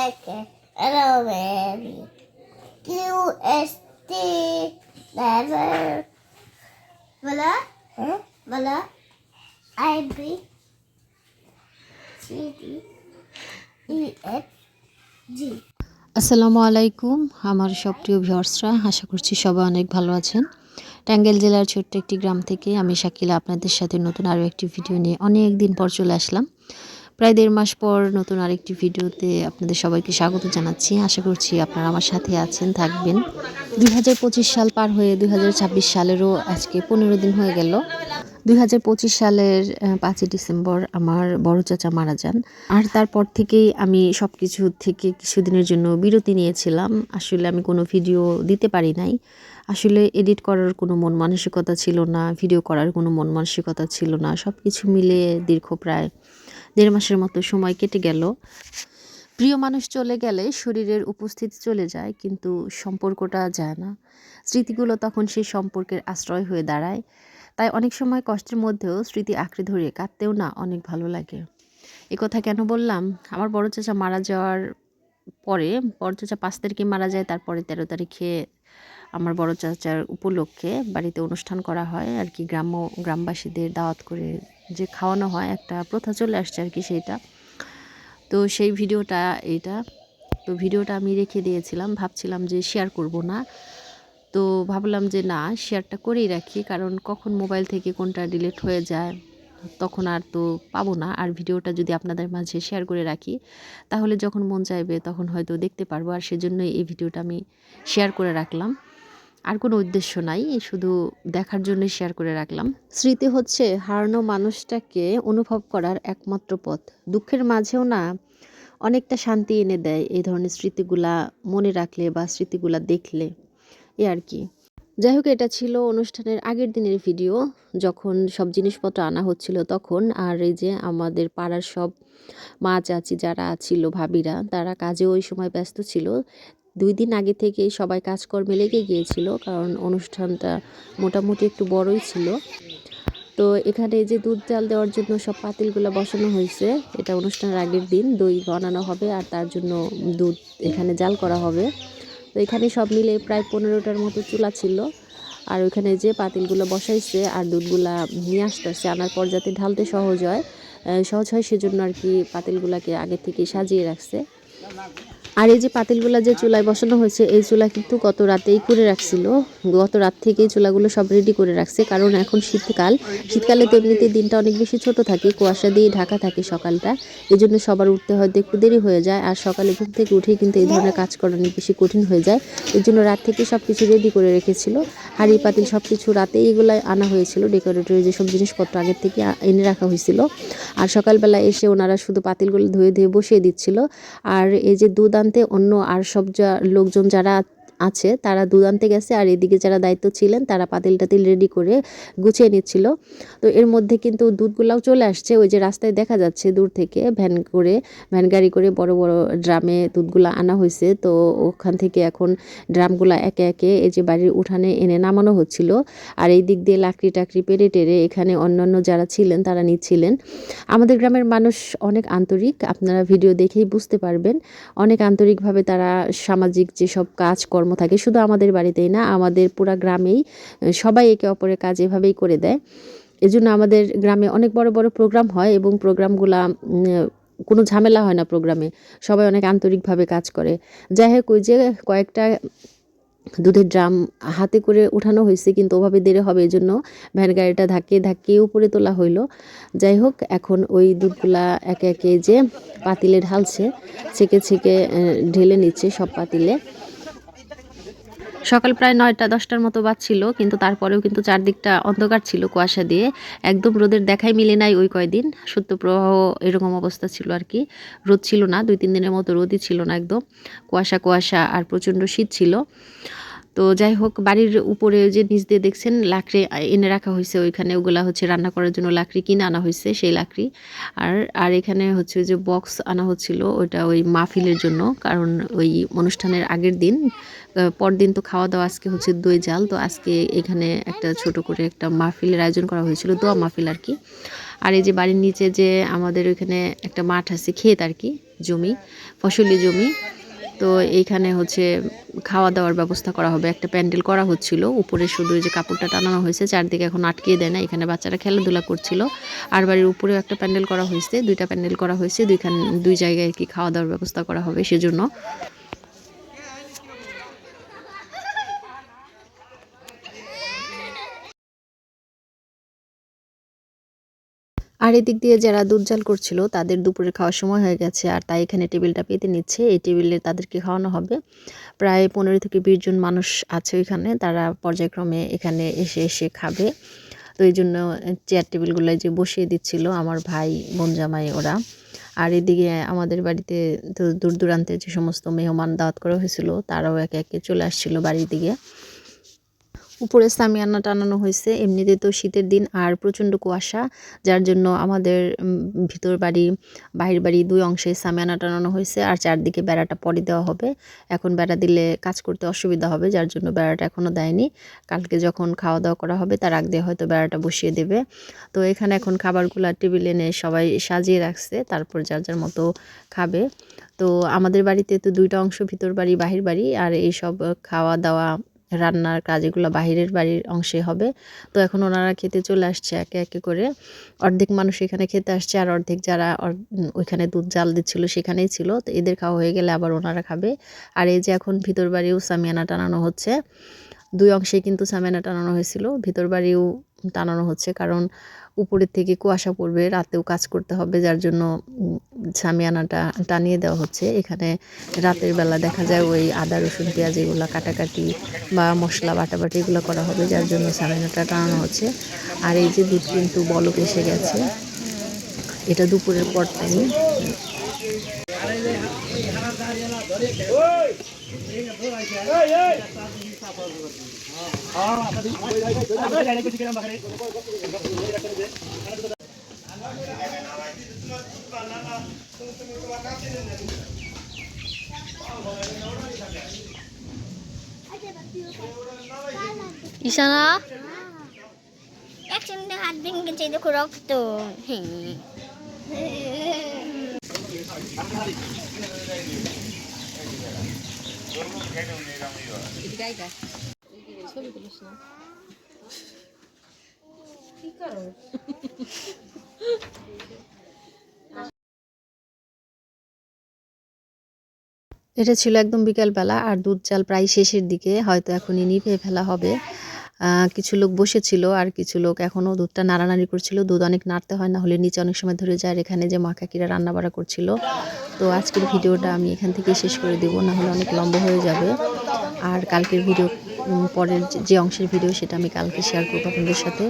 Hello, baby. QST never. Voilà. Huh? Voilà. IB. CD. EF. G. আসসালামু আলাইকুম আমার সব প্রিয় ভিউয়ার্সরা, আশা করছি সবাই অনেক ভালো আছেন। টাঙ্গাইল জেলার ছোট্ট একটি গ্রাম থেকে আমি শাকিলা আপনাদের সাথে নতুন আরও একটি ভিডিও নিয়ে অনেক দিন পর চলে আসলাম। প্রায় 1.5 মাস পর নতুন আরেকটি ভিডিওতে আপনাদের সবাইকে স্বাগত জানাচ্ছি। আশা করছি আপনারা আমার সাথে আছেন, থাকবেন। 2025 সাল পার হয়ে 2026 সালেরও আজকে 15 দিন হয়ে গেল। 2025 সালের 5ই ডিসেম্বর আমার বড় চাচা মারা যান। আর তারপর থেকেই আমি সব কিছু থেকে কিছুদিনের জন্য বিরতি নিয়েছিলাম। আসলে আমি কোনো ভিডিও দিতে পারি নাই। আসলে এডিট করার কোনো মন মানসিকতা ছিল না, ভিডিও করার কোনো মন মানসিকতা ছিল না। সব কিছু মিলিয়ে দীর্ঘ প্রায় 1.5 মাসের মতো সময় কেটে গেল। প্রিয় মানুষ চলে গেলে শরীরের উপস্থিতি চলে যায়, কিন্তু সম্পর্কটা যায় না। স্মৃতিগুলো তখন সেই সম্পর্কের আশ্রয় হয়ে দাঁড়ায়। তাই অনেক সময় কষ্টের মধ্যেও স্মৃতি আঁকড়ে ধরে কাঁদতেও না অনেক ভালো লাগে। কথা কেন বললাম? আমার বড় চাচা মারা যাওয়ার পরে, বড় চাচা 5 তারিখে মারা যায়, তারপরে 13 তারিখে আমার বড় চাচার উপলক্ষে বাড়িতে অনুষ্ঠান করা হয় আর কি। গ্রামবাসীদের দাওয়াত করে যে খাওয়ানো হয়, একটা প্রথা চলে আসছে আর কি সেইটা। তো সেই ভিডিওটা ভিডিওটা আমি রেখে দিয়েছিলাম, ভাবছিলাম যে শেয়ার করব না। তো ভাবলাম যে না, শেয়ারটা করেই রাখি, কারণ কখন মোবাইল থেকে কোনটা ডিলিট হয়ে যায় তখন আর তো পাবো না। আর ভিডিওটা যদি আপনাদের মাঝে শেয়ার করে রাখি তাহলে যখন মন চাইবে তখন হয়তো দেখতে পারবো। আর সেজন্যই এই ভিডিওটা আমি শেয়ার করে রাখলাম। আর কোনো উদ্দেশ্য নাই, শুধু দেখার জন্যই শেয়ার করে রাখলাম। স্মৃতি হচ্ছে হারানো মানুষটাকে অনুভব করার একমাত্র পথ। দুঃখের মাঝেও না অনেকটা শান্তি এনে দেয় এই ধরনের স্মৃতিগুলা মনে রাখলে বা স্মৃতিগুলা দেখলে, এই আর কি। যাই হোক, এটা ছিল অনুষ্ঠানের আগের দিনের ভিডিও, যখন সব জিনিসপত্র আনা হচ্ছিল তখন। আর এই যে আমাদের পাড়ার সব মা চাচি যারা ছিল, ভাবিরা, তারা কাজে ওই সময় ব্যস্ত ছিল। 2 দিন আগে থেকে সবাই কাজকর্মে লেগে গিয়েছিল, কারণ অনুষ্ঠানটা মোটামুটি একটু বড়ই ছিল। তো এখানে এই যে দুধ জাল দেওয়ার জন্য সব পাতিলগুলো বসানো হয়েছে। এটা অনুষ্ঠানের আগের দিন দই বানানো হবে আর তার জন্য দুধ এখানে জাল করা হবে। তো এখানে সব মিলে প্রায় 15টার মতো চুলা ছিল। আর ওইখানে যে পাতিলগুলো বসাইছে আর দুধগুলা নিয়ে আসতেছে, আনার পর যাতে ঢালতে সহজ হয় সেজন্য আর কি পাতিলগুলাকে আগে থেকে সাজিয়ে রাখছে। আর এই যে পাতিলগুলা যে চুলায় বসানো হয়েছে, এই চুলা কিন্তু গত রাতেই করে রাখছিল। গত রাত থেকেই চুলাগুলো সব রেডি করে রাখছে, কারণ এখন শীতকালে তো এমনিতে দিনটা অনেক বেশি ছোট থাকে, কুয়াশা দিয়ে ঢাকা থাকে সকালটা। এই জন্য সবার উঠতে হয়তো একটু দেরি হয়ে যায়, আর সকালে ঘুম থেকে উঠেই কিন্তু এই ধরনের কাজ করা অনেক বেশি কঠিন হয়ে যায়। এর জন্য রাত থেকে সব কিছু রেডি করে রেখেছিল। হাঁড়ি পাতিল সব কিছু রাতে এইগুলাই আনা হয়েছিল, ডেকোরেটরের যেসব জিনিসপত্র আগের থেকে এনে রাখা হয়েছিল। আর সকালবেলা এসে ওনারা শুধু পাতিলগুলো ধুয়ে বসিয়ে দিচ্ছিল। আর এই যে দুধ আনতে অন্য আর সব লোকজন যারা আছে তারা দুধ আনতে গেছে, আর এদিকে যারা দায়িত্ব ছিলেন তারা পাতিল টাতিল রেডি করে গুছিয়ে নিচ্ছিল। তো এর মধ্যে কিন্তু দুধগুলাও চলে আসছে। ওই যে রাস্তায় দেখা যাচ্ছে দূর থেকে ভ্যান গাড়ি করে বড় বড় ড্রামে দুধগুলা আনা হয়েছে। তো ওখান থেকে এখন ড্রামগুলা একে একে এই যে বাড়ির উঠানে এনে নামানো হচ্ছিল। আর এই দিক দিয়ে লাকড়ি টাকড়ি পেরে টেরে এখানে অন্যান্য যারা ছিলেন তারা নিচ্ছিলেন। আমাদের গ্রামের মানুষ অনেক আন্তরিক, আপনারা ভিডিও দেখেই বুঝতে পারবেন। অনেক আন্তরিকভাবে তারা সামাজিক যেসব কাজকর্ম থাকে, শুধু আমাদের বাড়িতেই না, আমাদের পুরা গ্রামেই সবাই একে অপরের কাজ এভাবেই করে দেয়। এজন্য আমাদের গ্রামে অনেক বড় বড় প্রোগ্রাম হয় এবং প্রোগ্রামগুলা কোনো ঝামেলা হয় না প্রোগ্রামে, সবাই অনেক আন্তরিকভাবে কাজ করে। যাই হোক, ওই যে কয়েকটা দুধের ড্রাম হাতে করে উঠানো হয়েছে, কিন্তু ওভাবে দেরি হবে এই জন্য ভ্যান গাড়িটা ধাক্কিয়ে উপরে তোলা হইলো। যাই হোক, এখন ওই দুধগুলা একে একে যে পাতিলে ঢালছে, ছেঁকে ঢেলে নিচ্ছে সব পাতিলে। সকাল প্রায় 9টা-10টার মতো বাজছিল, কিন্তু তারপরেও কিন্তু চারদিকটা অন্ধকার ছিল কুয়াশা দিয়ে, একদম রোদের দেখাই মিলে নাই ওই কয়দিন। শৈত্যপ্রবাহ এরকম অবস্থা ছিল আর কি। রোদ ছিল না, 2-3 দিনের মতো রোদই ছিল না, একদম কুয়াশা আর প্রচণ্ড শীত ছিল। তো যাই হোক, বাড়ির উপরে যে নিচ দিয়ে দেখছেন লাকড়ি এনে রাখা হয়েছে, ওইখানে ওগুলা হচ্ছে রান্না করার জন্য লাকড়ি কিনে আনা হয়েছে, সেই লাকড়ি। আর এখানে হচ্ছে যে বক্স আনা হচ্ছিল, ওইটা ওই মাহফিলের জন্য, কারণ ওই অনুষ্ঠানের আগের দিন, পরদিন তো খাওয়া দাওয়া, আজকে হচ্ছে দই জাল, তো আজকে এখানে একটা ছোট করে একটা মাহফিলের আয়োজন করা হয়েছিল, দোয়া মাহফিল আর কি। আর এই যে বাড়ির নিচে যে আমাদের ওইখানে একটা মাঠ আছে, ক্ষেত আর কি, জমি, ফসলি জমি, তো এইখানে হচ্ছে খাওয়া দাওয়ার ব্যবস্থা করা হবে। একটা প্যান্ডেল করা হচ্ছিল, উপরে শুধু যে কাপড়টা টানানো হয়েছে, চারদিকে এখন আটকিয়ে দেয় না, এখানে বাচ্চারা খেলাধুলা করছিল। আর বাড়ির উপরেও একটা প্যান্ডেল করা হয়েছে, দুইটা প্যান্ডেল করা হয়েছে, দুই জায়গায় কি খাওয়া দাওয়ার ব্যবস্থা করা হবে সেজন্য। আর এদিক দিয়ে যারা দুধ জাল করছিল তাদের দুপুরে খাওয়ার সময় হয়ে গেছে, আর তাই এখানে টেবিলটা পেতে নিচ্ছে। এই টেবিলে তাদেরকে খাওয়ানো হবে। প্রায় 15 থেকে 20 জন মানুষ আছে ওইখানে, তারা পর্যায়ক্রমে এখানে এসে এসে খাবে। তো এই জন্য চেয়ার টেবিলগুলো যে বসিয়ে দিচ্ছিল আমার ভাই, বোন জামাই ওরা। আর এদিকে আমাদের বাড়িতে তো দূর দূরান্তের যে সমস্ত মেহমান দাওয়াত করা হয়েছিল তারাও একে একে চলে আসছিল বাড়ির দিকে। উপরে সামিয়ানা টানানো হয়েছে, এমনিতে তো শীতের দিন আর প্রচণ্ড কুয়াশা, যার জন্য আমাদের ভিতর বাড়ি বাহির বাড়ি দুই অংশে সামিয়ানা টানানো হয়েছে, আর চারদিকে বেড়াটা পরে দেওয়া হবে। এখন বেড়া দিলে কাজ করতে অসুবিধা হবে, যার জন্য বেড়াটা এখনও দেয়নি। কালকে যখন খাওয়া দাওয়া করা হবে তার আগ দিয়ে হয়তো বেড়াটা বসিয়ে দেবে। তো এখানে এখন খাবারগুলো টেবিলে এনে সবাই সাজিয়ে রাখছে, তারপর যার যার মতো খাবে। তো আমাদের বাড়িতে তো দুইটা অংশ, ভিতর বাড়ি বাহির বাড়ি, আর এইসব খাওয়া দাওয়া রান্নার কাজ এগুলো বাহিরের বাড়ির অংশে হবে। তো এখন ওনারা খেতে চলে আসছে একে একে করে। অর্ধেক মানুষ এখানে খেতে আসছে, আর অর্ধেক যারা ওইখানে দুধ জাল দিচ্ছিল সেখানেই ছিল। তো এদের খাওয়া হয়ে গেলে আবার ওনারা খাবে। আর এই যে এখন ভিতর বাড়িও সামিয়ানা টানানো হচ্ছে, দুই অংশে কিন্তু সামিয়ানা টানানো হয়েছিল, ভিতর বাড়িও টানানো হচ্ছে, কারণ উপরের থেকে কুয়াশা পড়বে, রাতেও কাজ করতে হবে, যার জন্য সামিয়ানাটা টানিয়ে দেওয়া হচ্ছে। এখানে রাতের বেলা দেখা যায় ওই আদা রসুন পেঁয়াজ এগুলো কাটাকাটি বা মশলা বাটাবাটি এগুলো করা হবে, যার জন্য সামিয়ানাটা টানানো হচ্ছে। আর এই যে দুধ কিন্তু বলক এসে গেছে, এটা দুপুরের পর টাইম। ইশানা একসঙ্গে হাত ভেঙে গেছে, দেখো রক্ত। এটা ছিল একদম বিকালবেলা, আর দুধ জাল প্রায় শেষের দিকে, হয়তো এখনই নিভে ফেলা হবে। কিছু লোক বসেছিল, আর কিছু লোক এখনও দুধটা নাড়ানাড়ি করছিল। দুধ অনেক নাড়তে হয়, না হলে নিচে অনেক সময় ধরে যায়। এখানে যে মা কাকিরা রান্না বাড়া করছিল। তো আজকের ভিডিওটা আমি এখান থেকে শেষ করে দেবো, না হলে অনেক লম্বা হয়ে যাবে। আর কালকের ভিডিও, পরের যে অংশের ভিডিও, সেটা আমি কালকে শেয়ার করবো আপনাদের সাথে।